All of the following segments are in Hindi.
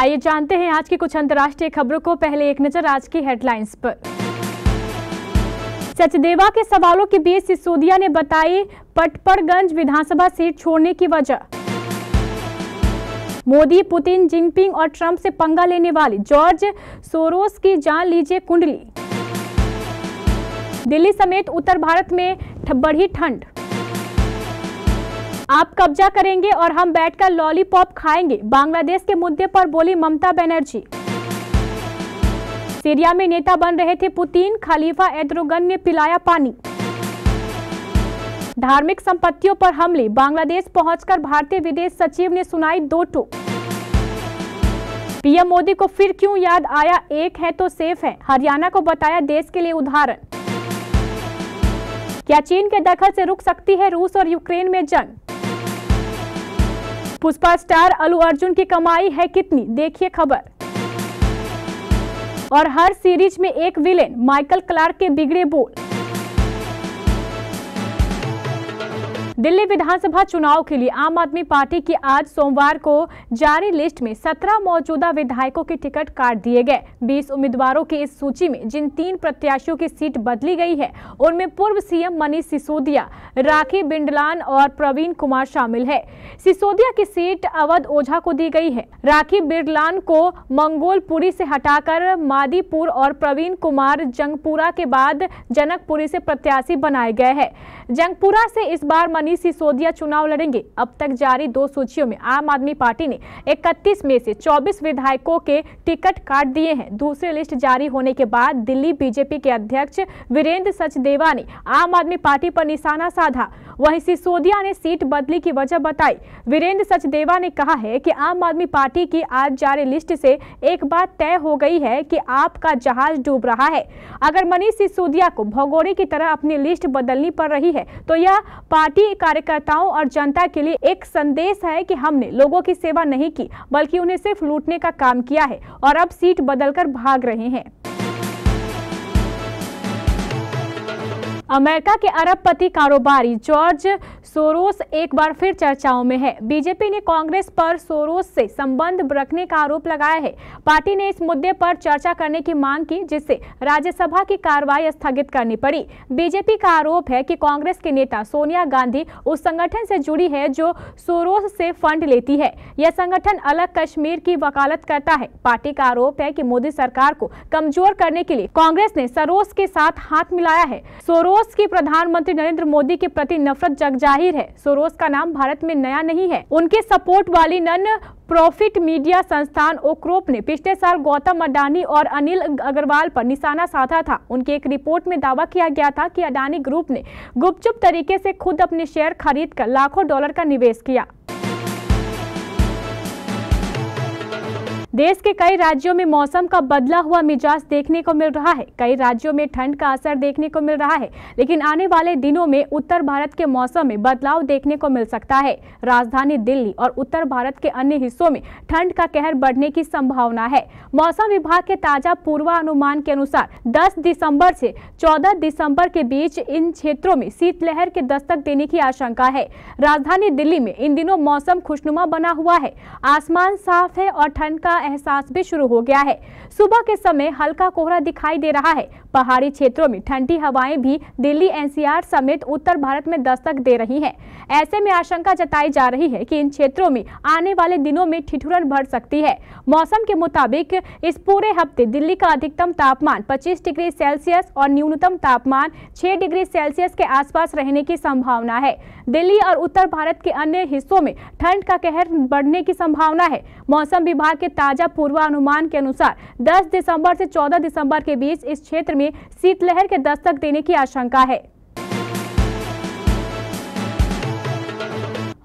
आइए जानते हैं आज की कुछ अंतर्राष्ट्रीय खबरों को। पहले एक नजर आज की हेडलाइंस पर। सचदेवा के सवालों के बीच सिसोदिया ने बताई पटपरगंज विधानसभा सीट छोड़ने की वजह। मोदी, पुतिन, जिनपिंग और ट्रंप से पंगा लेने वाली जॉर्ज सोरोस की जान लीजिए कुंडली। दिल्ली समेत उत्तर भारत में बढ़ी ठंड। आप कब्जा करेंगे और हम बैठकर लॉलीपॉप खाएंगे, बांग्लादेश के मुद्दे पर बोली ममता बनर्जी। सीरिया में नेता बन रहे थे पुतिन, खलीफा एर्दोगन ने पिलाया पानी। धार्मिक संपत्तियों पर हमले, बांग्लादेश पहुंचकर भारतीय विदेश सचिव ने सुनाई 2 टूक। पीएम मोदी को फिर क्यों याद आया, एक है तो सेफ है, हरियाणा को बताया देश के लिए उदाहरण। क्या चीन के दखल से रुक सकती है रूस और यूक्रेन में जंग। पुष्पा स्टार अल्लू अर्जुन की कमाई है कितनी, देखिए खबर। और हर सीरीज में एक विलेन, माइकल क्लार्क के बिगड़े बोल। दिल्ली विधानसभा चुनाव के लिए आम आदमी पार्टी की आज सोमवार को जारी लिस्ट में 17 मौजूदा विधायकों के टिकट काट दिए गए। 20 उम्मीदवारों की इस सूची में जिन 3 प्रत्याशियों की सीट बदली गई है उनमें पूर्व सीएम मनीष सिसोदिया, राखी बिरलान और प्रवीण कुमार शामिल है। सिसोदिया की सीट अवध ओझा को दी गई है। राखी बिरलान को मंगोलपुरी से हटाकर मादीपुर और प्रवीण कुमार जंगपुरा के बाद जनकपुरी से प्रत्याशी बनाए गए हैं। जंगपुरा से इस बार मनीष सिसोदिया चुनाव लड़ेंगे। अब तक जारी 2 सूचियों में आम आदमी पार्टी ने 31 में से 24 विधायकों के टिकट काट दिए हैं। दूसरी लिस्ट जारी होने के बाद दिल्ली बीजेपी के अध्यक्ष वीरेंद्र सचदेवा ने आम आदमी पार्टी पर निशाना साधा। वहीं सिसोदिया ने सीट बदली की वजह बताई। वीरेंद्र सचदेवा ने कहा है कि आम आदमी पार्टी की आज जारी लिस्ट से एक बात तय हो गई है कि आपका जहाज डूब रहा है। अगर मनीष सिसोदिया को भगोड़े की तरह अपनी लिस्ट बदलनी पड़ रही है तो यह पार्टी कार्यकर्ताओं और जनता के लिए एक संदेश है कि हमने लोगों की सेवा नहीं की बल्कि उन्हें सिर्फ लूटने का काम किया है और अब सीट बदलकर भाग रहे हैं। अमेरिका के अरबपति कारोबारी जॉर्ज सोरोस एक बार फिर चर्चाओं में है। बीजेपी ने कांग्रेस पर सोरोस से संबंध रखने का आरोप लगाया है। पार्टी ने इस मुद्दे पर चर्चा करने की मांग की जिससे राज्यसभा की कार्रवाई स्थगित करनी पड़ी। बीजेपी का आरोप है कि कांग्रेस के नेता सोनिया गांधी उस संगठन से जुड़ी है जो सोरोस से फंड लेती है। यह संगठन अलग कश्मीर की वकालत करता है। पार्टी का आरोप है कि मोदी सरकार को कमजोर करने के लिए कांग्रेस ने सोरोस के साथ हाथ मिलाया है। सोरोस की प्रधानमंत्री नरेंद्र मोदी के प्रति नफरत जग जाहिर है। सोरोस का नाम भारत में नया नहीं है। उनके सपोर्ट वाली नन प्रॉफिट मीडिया संस्थान ओक्रोप ने पिछले साल गौतम अडानी और अनिल अग्रवाल पर निशाना साधा था। उनकी एक रिपोर्ट में दावा किया गया था कि अडानी ग्रुप ने गुपचुप तरीके से खुद अपने शेयर खरीदकर लाखों डॉलर का निवेश किया। देश के कई राज्यों में मौसम का बदला हुआ मिजाज देखने को मिल रहा है। कई राज्यों में ठंड का असर देखने को मिल रहा है, लेकिन आने वाले दिनों में उत्तर भारत के मौसम में बदलाव देखने को मिल सकता है। राजधानी दिल्ली और उत्तर भारत के अन्य हिस्सों में ठंड का कहर बढ़ने की संभावना है। मौसम विभाग के ताजा पूर्वानुमान के अनुसार 10 दिसंबर से 14 दिसंबर के बीच इन क्षेत्रों में शीतलहर के दस्तक देने की आशंका है। राजधानी दिल्ली में इन दिनों मौसम खुशनुमा बना हुआ है। आसमान साफ है और ठंड का एहसास भी शुरू हो गया है। सुबह के समय हल्का कोहरा दिखाई दे रहा है। पहाड़ी क्षेत्रों में ठंडी हवाएं भी दिल्ली एनसीआर समेत उत्तर भारत में दस्तक दे रही हैं। ऐसे में आशंका जताई जा रही है कि इन क्षेत्रों में आने वाले दिनों में ठिठुरन बढ़ सकती है। मौसम के मुताबिक इस पूरे हफ्ते दिल्ली का अधिकतम तापमान 25 डिग्री सेल्सियस और न्यूनतम तापमान 6 डिग्री सेल्सियस के आसपास रहने की संभावना है। दिल्ली और उत्तर भारत के अन्य हिस्सों में ठंड का कहर बढ़ने की संभावना है। मौसम विभाग के ताजा पूर्वानुमान के अनुसार 10 दिसंबर से 14 दिसंबर के बीच इस क्षेत्र में शीतलहर के दस्तक देने की आशंका है।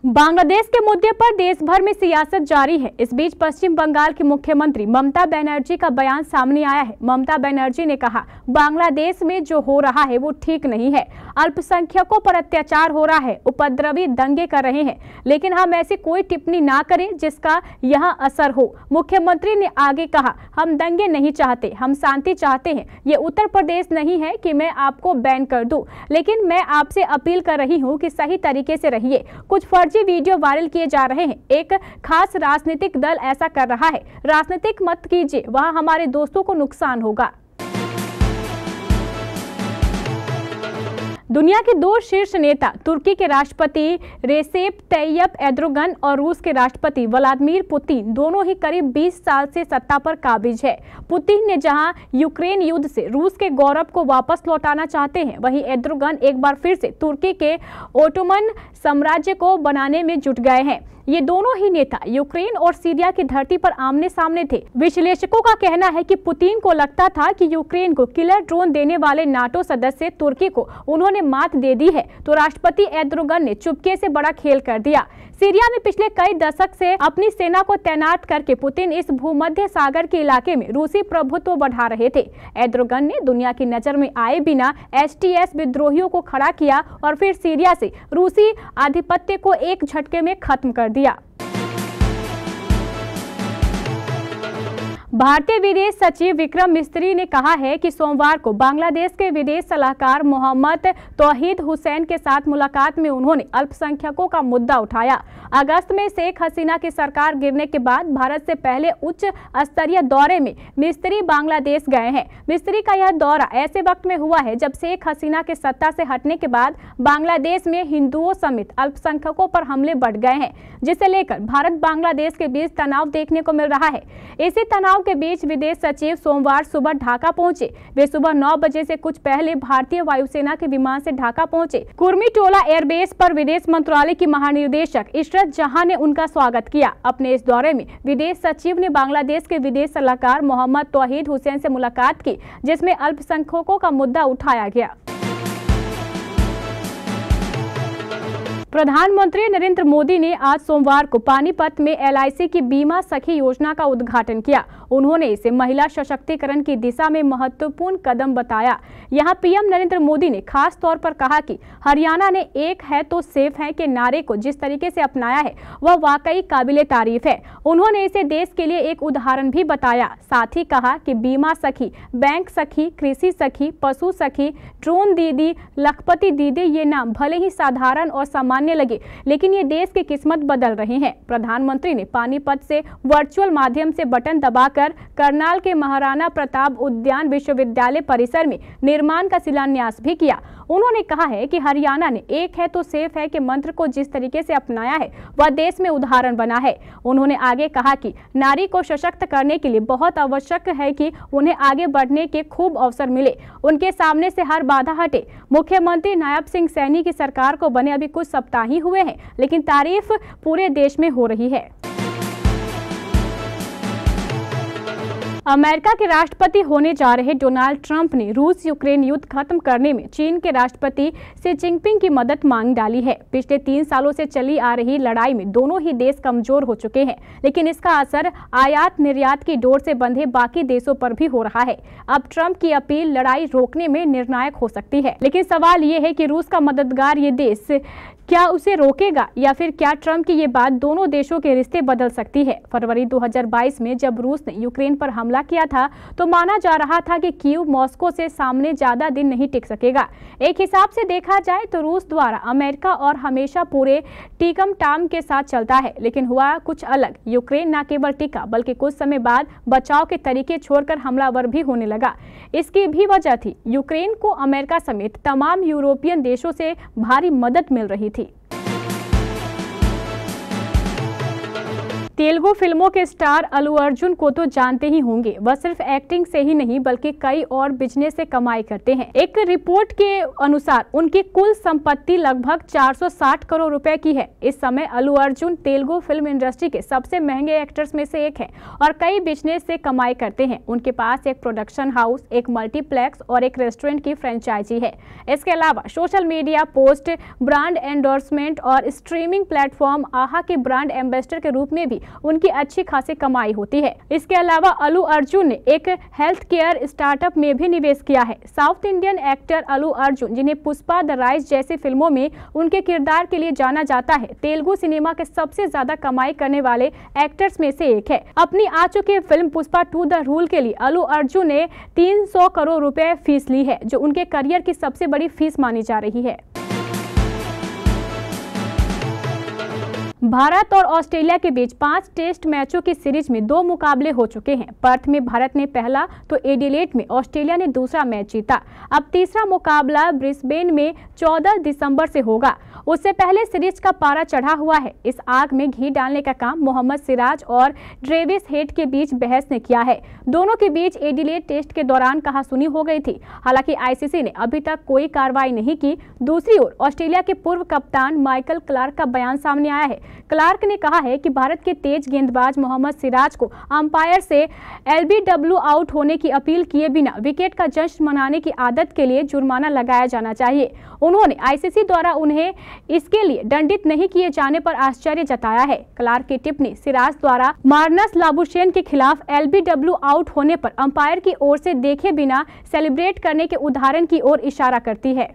बांग्लादेश के मुद्दे पर देश भर में सियासत जारी है। इस बीच पश्चिम बंगाल की मुख्यमंत्री ममता बनर्जी का बयान सामने आया है। ममता बनर्जी ने कहा, बांग्लादेश में जो हो रहा है वो ठीक नहीं है। अल्पसंख्यकों पर अत्याचार हो रहा है, उपद्रवी दंगे कर रहे हैं, लेकिन हम ऐसी कोई टिप्पणी ना करें जिसका यहाँ असर हो। मुख्यमंत्री ने आगे कहा, हम दंगे नहीं चाहते, हम शांति चाहते हैं। ये उत्तर प्रदेश नहीं है कि मैं आपको बैन कर दूं, लेकिन मैं आपसे अपील कर रही हूँ कि सही तरीके से रहिए। कुछ फर्जी फर्जी वीडियो वायरल किए जा रहे हैं। एक खास राजनीतिक दल ऐसा कर रहा है। राजनीतिक मत कीजिए, वहां हमारे दोस्तों को नुकसान होगा। दुनिया के दो शीर्ष नेता तुर्की के राष्ट्रपति रेसेप तैयप एर्दोगन और रूस के राष्ट्रपति व्लादिमीर पुतिन दोनों ही करीब 20 साल से सत्ता पर काबिज है। पुतिन ने जहां यूक्रेन युद्ध से रूस के गौरव को वापस लौटाना चाहते हैं, वहीं एर्दोगन एक बार फिर से तुर्की के ओटोमन साम्राज्य को बनाने में जुट गए हैं। ये दोनों ही नेता यूक्रेन और सीरिया की धरती पर आमने सामने थे। विश्लेषकों का कहना है कि पुतिन को लगता था कि यूक्रेन को किलर ड्रोन देने वाले नाटो सदस्य तुर्की को उन्होंने मात दे दी है, तो राष्ट्रपति एर्दोगन ने चुपके से बड़ा खेल कर दिया। सीरिया में पिछले कई दशक से अपनी सेना को तैनात करके पुतिन इस भूमध्य सागर के इलाके में रूसी प्रभुत्व बढ़ा रहे थे। एर्दोगन ने दुनिया की नजर में आए बिना एसटीएस विद्रोहियों को खड़ा किया और फिर सीरिया से रूसी आधिपत्य को एक झटके में खत्म कर दिया। भारतीय विदेश सचिव विक्रम मिस्री ने कहा है कि सोमवार को बांग्लादेश के विदेश सलाहकार मोहम्मद तौहीद हुसैन के साथ मुलाकात में उन्होंने अल्पसंख्यकों का मुद्दा उठाया। अगस्त में शेख हसीना की सरकार गिरने के बाद भारत से पहले उच्च स्तरीय दौरे में मिस्री बांग्लादेश गए हैं। मिस्री का यह दौरा ऐसे वक्त में हुआ है जब शेख हसीना के सत्ता से हटने के बाद बांग्लादेश में हिंदुओं समेत अल्पसंख्यकों पर हमले बढ़ गए हैं, जिसे लेकर भारत बांग्लादेश के बीच तनाव देखने को मिल रहा है। इसी तनाव के बीच विदेश सचिव सोमवार सुबह ढाका पहुंचे। वे सुबह 9 बजे से कुछ पहले भारतीय वायुसेना के विमान से ढाका पहुंचे। कुर्मिटोला एयरबेस पर विदेश मंत्रालय की महानिदेशक इशरत जहां ने उनका स्वागत किया। अपने इस दौरे में विदेश सचिव ने बांग्लादेश के विदेश सलाहकार मोहम्मद तौहीद हुसैन से मुलाकात की, जिसमें अल्पसंख्यकों का मुद्दा उठाया गया। प्रधानमंत्री नरेंद्र मोदी ने आज सोमवार को पानीपत में LIC की बीमा सखी योजना का उद्घाटन किया। उन्होंने इसे महिला सशक्तिकरण की दिशा में महत्वपूर्ण कदम बताया। यहां पीएम नरेंद्र मोदी ने खास तौर पर कहा कि हरियाणा ने एक है तो सेफ है के नारे को जिस तरीके से अपनाया है वह वाकई काबिले तारीफ है। उन्होंने इसे देश के लिए एक उदाहरण भी बताया। साथ ही कहा कि बीमा सखी, बैंक सखी, कृषि सखी, पशु सखी, ड्रोन दीदी, लखपति दीदी ये नाम भले ही साधारण और सामान्य लगे, लेकिन ये देश की किस्मत बदल रहे हैं। प्रधानमंत्री ने पानीपत से वर्चुअल माध्यम से बटन दबाकर करनाल के महाराणा प्रताप उद्यान विश्वविद्यालय परिसर में निर्माण का शिलान्यास भी किया। उन्होंने कहा है कि हरियाणा ने एक है तो सेफ है के मंत्र को जिस तरीके से अपनाया है वह देश में उदाहरण बना है। उन्होंने आगे कहा कि नारी को सशक्त करने के लिए बहुत आवश्यक है कि उन्हें आगे बढ़ने के खूब अवसर मिले, उनके सामने से हर बाधा हटे। मुख्यमंत्री नायब सिंह सैनी की सरकार को बने अभी कुछ सप्ताह ही हुए हैं, लेकिन तारीफ पूरे देश में हो रही है। अमेरिका के राष्ट्रपति होने जा रहे डोनाल्ड ट्रंप ने रूस यूक्रेन युद्ध खत्म करने में चीन के राष्ट्रपति शी जिनपिंग की मदद मांग डाली है। पिछले 3 सालों से चली आ रही लड़ाई में दोनों ही देश कमजोर हो चुके हैं, लेकिन इसका असर आयात निर्यात की डोर से बंधे बाकी देशों पर भी हो रहा है। अब ट्रंप की अपील लड़ाई रोकने में निर्णायक हो सकती है, लेकिन सवाल ये है कि रूस का मददगार ये देश क्या उसे रोकेगा या फिर क्या ट्रंप की ये बात दोनों देशों के रिश्ते बदल सकती है। फरवरी 2022 में जब रूस ने यूक्रेन पर हमला किया था तो माना जा रहा था कि कीव मॉस्को से सामने ज्यादा दिन नहीं टिक सकेगा। एक हिसाब से देखा जाए तो रूस द्वारा अमेरिका और हमेशा पूरे टीकम टाम के साथ चलता है, लेकिन हुआ कुछ अलग। यूक्रेन न केवल टिका बल्कि कुछ समय बाद बचाव के तरीके छोड़कर हमलावर भी होने लगा। इसकी भी वजह थी यूक्रेन को अमेरिका समेत तमाम यूरोपियन देशों से भारी मदद मिल रही थी। तेलुगु फिल्मों के स्टार अल्लू अर्जुन को तो जानते ही होंगे। वह सिर्फ एक्टिंग से ही नहीं बल्कि कई और बिजनेस से कमाई करते हैं। एक रिपोर्ट के अनुसार उनकी कुल संपत्ति लगभग 460 करोड़ रुपए की है। इस समय अल्लू अर्जुन तेलुगु फिल्म इंडस्ट्री के सबसे महंगे एक्टर्स में से एक हैं और कई बिजनेस से कमाई करते हैं। उनके पास एक प्रोडक्शन हाउस, एक मल्टीप्लेक्स और एक रेस्टोरेंट की फ्रेंचाइजी है। इसके अलावा social media post, brand endorsement और स्ट्रीमिंग प्लेटफॉर्म आहा के ब्रांड एम्बेसडर के रूप में भी उनकी अच्छी खासी कमाई होती है। इसके अलावा अल्लू अर्जुन ने एक हेल्थ केयर स्टार्टअप में भी निवेश किया है। South Indian actor Allu Arjun, जिन्हें पुष्पा, द राइज जैसी फिल्मों में उनके किरदार के लिए जाना जाता है, तेलुगु सिनेमा के सबसे ज्यादा कमाई करने वाले एक्टर्स में से एक है। अपनी आ चुकी फिल्म पुष्पा 2 द रूल के लिए अल्लू अर्जुन ने 300 करोड़ रुपए फीस ली है, जो उनके करियर की सबसे बड़ी फीस मानी जा रही है। भारत और ऑस्ट्रेलिया के बीच 5 टेस्ट मैचों की सीरीज में 2 मुकाबले हो चुके हैं। पर्थ में भारत ने पहला तो एडिलेड में ऑस्ट्रेलिया ने दूसरा मैच जीता। अब तीसरा मुकाबला ब्रिस्बेन में 14 दिसंबर से होगा। उससे पहले सीरीज का पारा चढ़ा हुआ है। इस आग में घी डालने का काम मोहम्मद सिराज और ट्रेविस हेड के बीच बहस ने किया है। दोनों के बीच एडिलेड टेस्ट के दौरान कहासुनी हो गई थी। हालांकि आईसीसी ने अभी तक कोई कार्रवाई नहीं की। दूसरी ओर ऑस्ट्रेलिया के पूर्व कप्तान माइकल क्लार्क का बयान सामने आया है। क्लार्क ने कहा है कि भारत के तेज गेंदबाज मोहम्मद सिराज को अंपायर से एलबीडब्ल्यू आउट होने की अपील किए बिना विकेट का जश्न मनाने की आदत के लिए जुर्माना लगाया जाना चाहिए। उन्होंने आईसीसी द्वारा उन्हें इसके लिए दंडित नहीं किए जाने पर आश्चर्य जताया है। क्लार्क की टिप्पणी सिराज द्वारा मार्नस लाबुशेन के खिलाफ एलबीडब्ल्यू आउट होने पर अंपायर की ओर से देखे बिना सेलिब्रेट करने के उदाहरण की ओर इशारा करती है।